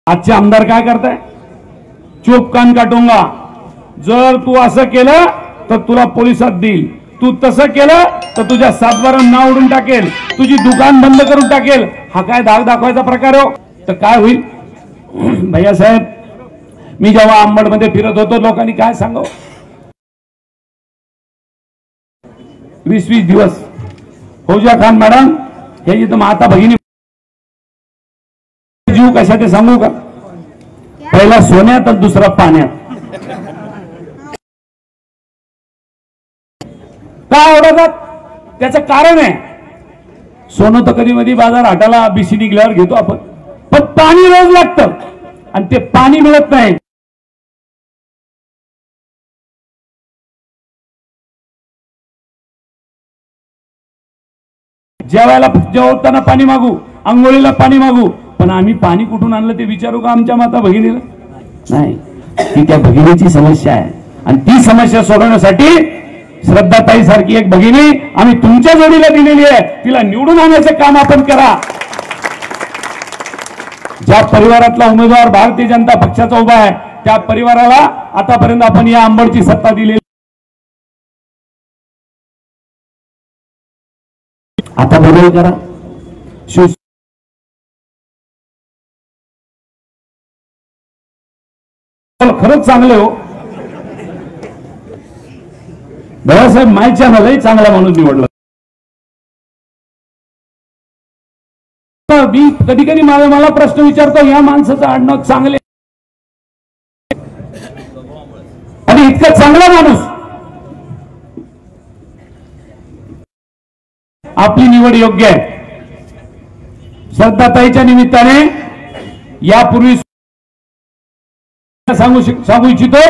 आजचे आमदार काय करताय? चुप कान काटूंगा, जर तू असं केलं तर तुला पोलिसात देईल, तू तसं केलं तर तुझ्या सातबारा नाव उडून टाकेल, तुझी दुकान बंद करून टाकेल. हा काय धाक दाखवायचा प्रकार हो? तर काय होईल भैया साहेब? मी जेव्हा अंबडमध्ये फिरत होतो लोकांनी काय सांगावं, 20-20 दिवस फौजिया खान मॅडम हे जिथं माता भगिनी जीव कशा ते सांगू का? पहिला सोन्यात तर दुसरा पाण्यात. का आवडतात? त्याचं कारण आहे, सोनं तर कधी मधी बाजार हाटाला बीसी निघल्यावर घेतो आपण, पण पाणी रोज लागतं आणि ते पाणी मिळत नाही. जेवताना पाणी मागू, आंघोळीला पाणी मागू, पण आम्ही पाणी कुठून आणलं ते विचारू का आमच्या माता भगिनीला? नाही. ती त्या भगिनीची समस्या आहे आणि ती समस्या सोडवण्यासाठी श्रद्धाताई सारखी एक भगिनी आम्ही तुमच्या जोडीला दिलेली आहे, तिला निवडून आणण्याचे काम आपण करा. ज्या परिवारातला उमेदवार भारतीय जनता पक्षाचा उभा आहे त्या परिवाराला आतापर्यंत आपण या अंबडची सत्ता दिलेली. आता बदल करा. खरंच चांगले हो भैयासाहेब, माय चॅनलही चांगला माणूस निवडला. मी कधी कधी मला प्रश्न विचारतो, या माणसाचं आडनाव चांगले आणि इतका चांगला माणूस, आपली निवड योग्य आहे. श्रद्धाताईच्या निमित्ताने यापूर्वी सांगू इच्छितो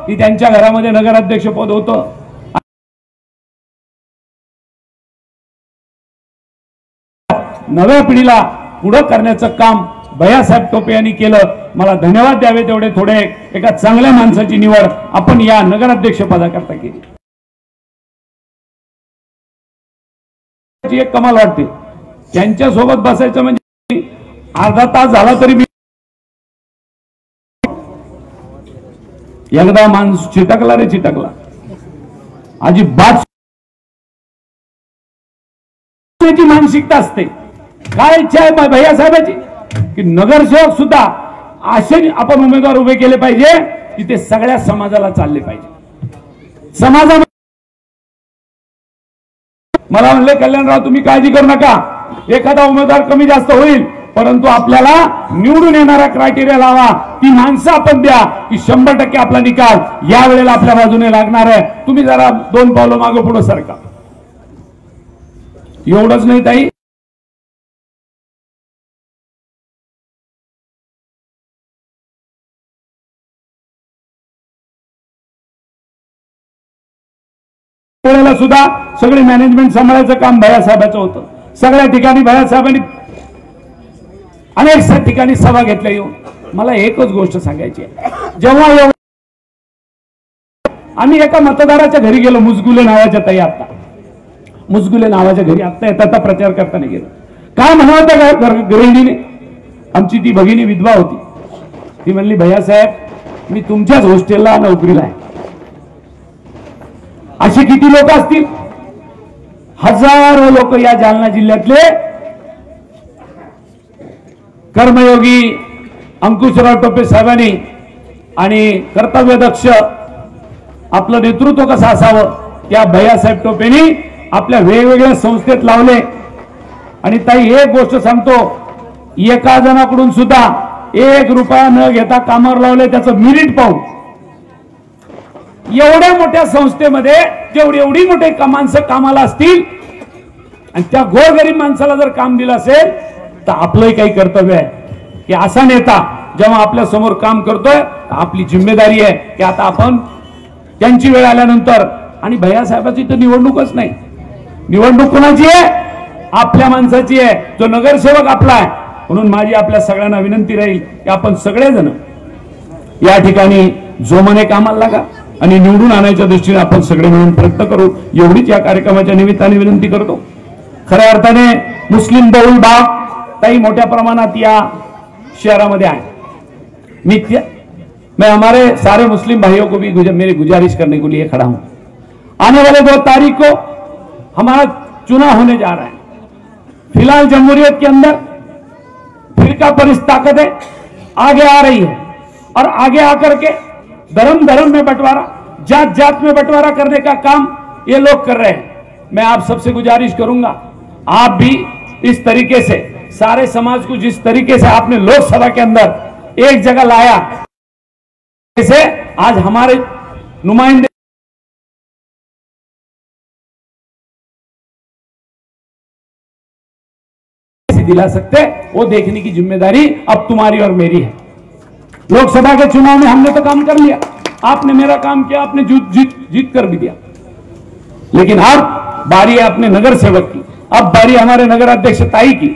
की त्यांच्या घरामध्ये नगराध्यक्ष पद होतं. नव्या पिढीला पुढे करण्याचं काम भैयासाहेब टोपे यांनी केलं. मला धन्यवाद द्यावे तेवढे थोडे. एका चांगल्या माणसाची निवड आपण या नगराध्यक्ष पदाकरता केली. एक कमाल वाटते, त्यांच्या सोबत बसायचं म्हणजे अर्धा तास झाला तरी मी एकदा माणूस चिटकला रे चिटकला. अजिबात मानसिकता असते. काय इच्छा आहे भैया साहेबाची की नगरसेवक सुद्धा असे आपण उमेदवार उभे केले पाहिजे की ते सगळ्या समाजाला चालले पाहिजे. समाजामध्ये मला म्हणले कल्याणराव तुम्ही काळजी करू नका, एखादा उमेदवार कमी जास्त होईल परंतु आपल्याला निवडून येणारा क्रायटेरिया लावा, ती माणसं आपण द्या की 100% आपला निकाल या वेळेला आपल्या बाजूने लागणार आहे. तुम्ही जरा 2 पावलं मागे पुढे सरका. एवढंच नाही ताई, सुद्धा सगळे मॅनेजमेंट सांभाळायचं काम भैयासाहेबांचं होतं. सगळ्या ठिकाणी भैयासाहेबांनी अनेक ठिकाणी सभा घेतल्या. येऊन मला एकच गोष्ट सांगायची आहे, जेव्हा आम्ही एका मतदाराच्या घरी गेलो, मुजगुले नावाच्या ताई, आता मुजगुले नावाच्या घरी आता येता प्रचार करताना गेलो. काय म्हणावं गृहिणीने, आमची ती भगिनी विधवा होती, ती म्हणली भैयासाहेब मी तुमच्याच हॉस्टेलला नोकरीला आहे. असे किती लोक असतील? हजारो लोक या जालना जिल्ह्यातले कर्मयोगी अंकुशराव टोपे साहेबांनी आणि कर्तव्यदक्ष आपलं नेतृत्व कसं असावं त्या भैयासाहेब टोपेनी आपल्या वेगवेगळ्या संस्थेत लावले. आणि ताई एक गोष्ट सांगतो, एका जणाकडून सुद्धा 1 रुपया न घेता कामावर लावले, त्याचं मेरिट पाहून. एवढ्या मोठ्या संस्थेमध्ये एवढी मोठे माणसं कामाला असतील आणि त्या गोरगरीब माणसाला जर काम दिलं असेल तर आपलंही काही कर्तव्य आहे की असा नेता जेव्हा आपल्या समोर काम करतोय आपली जिम्मेदारी आहे की आता आपण त्यांची वेळ आल्यानंतर. आणि भैयासाहेबाची तर निवडणूकच नाही, निवडणूक कोणाची आहे? आपल्या माणसाची आहे, जो नगरसेवक आपला आहे. म्हणून माझी आपल्या सगळ्यांना विनंती राहील की आपण सगळेजण या ठिकाणी जोमाने कामाला लागा आणि निवडून आणायच्या दृष्टीने आपण सगळे मिळून प्रयत्न करू, एवढीच या कार्यक्रमाच्या निमित्ताने विनंती करतो. खऱ्या अर्थाने मुस्लिम बहुल भाग ताई मोठ्या प्रमाणात या शहरामध्ये आहे. मैं हमारे सारे मुस्लिम भाइयों को भी मेरी गुजारिश करने के लिए खड़ा हूं। आने वाले 2 तारीख को हमारा चुनाव होने जा रहा है। फिलहाल जमहूरियत के अंदर फिरका परिस्त ताकतें आगे आ रही है और आगे आकर के धर्म धर्म में बंटवारा, जात जात में बंटवारा करने का काम ये लोग कर रहे हैं। मैं आप सबसे गुजारिश करूंगा, आप भी इस तरीके से सारे समाज को जिस तरीके से आपने लोकसभा के अंदर एक जगह लाया, जैसे आज हमारे नुमाइंदे दिला सकते, वो देखने की जिम्मेदारी अब तुम्हारी और मेरी है। लोकसभा के चुनाव में हमने तो काम कर लिया, आपने मेरा काम किया, आपने जीत कर भी दिया, लेकिन अब बारी है अपने नगर सेवक की, अब बारी हमारे नगर अध्यक्ष ताई की।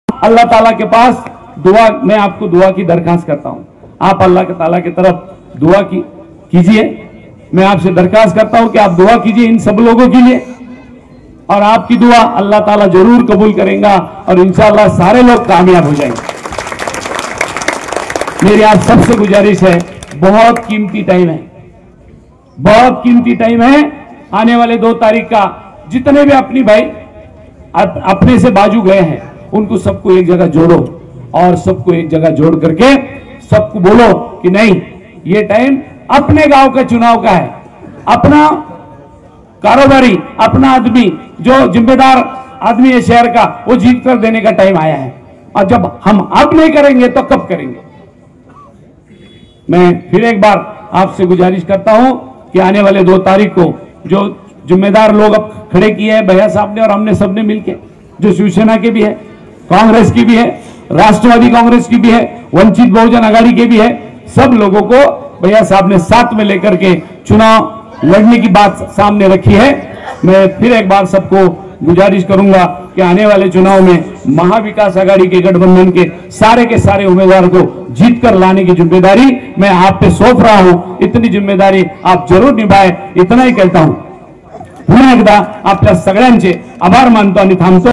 अल्लाह ताला के पास दुआ, मैं आपको दुआ की दरखास्त करता हूं, आप अल्लाह के ताला की तरफ दुआ कीजिए। मैं आपसे दरखास्त करता हूं कि आप दुआ कीजिए इन सब लोगों के लिए, और आपकी दुआ अल्लाह ताला जरूर कबूल करेगा और इंशाअल्लाह सारे लोग कामयाब हो जाएंगे। मेरी आप सबसे गुजारिश है, बहुत कीमती टाइम है, बहुत कीमती टाइम है। आने वाले 2 तारीख का जितने भी अपनी भाई अपने से बाजू गए हैं, उनको सबको एक जगह जोड़ो और सबको एक जगह जोड़ करके सबको बोलो कि नहीं, ये टाइम अपने गांव का चुनाव का है, अपना कारोबारी, अपना आदमी जो जिम्मेदार आदमी है शहर का, वो जीत कर देने का टाइम आया है। और जब हम अब नहीं करेंगे तो कब करेंगे? मैं फिर एक बार आपसे गुजारिश करता हूं कि आने वाले 2 तारीख को जो जिम्मेदार लोग अब खड़े किए हैं भैया साहब ने और हमने सबने मिलकर, जो शिवसेना के भी है, कांग्रेस की भी है, राष्ट्रवादी कांग्रेस की भी है, वंचित बहुजन आघाड़ी के भी है, सब लोगों को भैया साहब ने साथ में लेकर के चुनाव लड़ने की बात सामने रखी है। मैं फिर एक बार सबको गुजारिश करूंगा कि आने वाले चुनाव में महाविकास आघाड़ी के गठबंधन के सारे उम्मीदवार को जीत कर लाने की जिम्मेदारी मैं आप पे सौंप रहा हूं। इतनी जिम्मेदारी आप जरूर निभाए, इतना ही कहता हूं। पुन्हा एकदा आपल्या सगळ्यांचे आभार मानतो आणि थांबतो।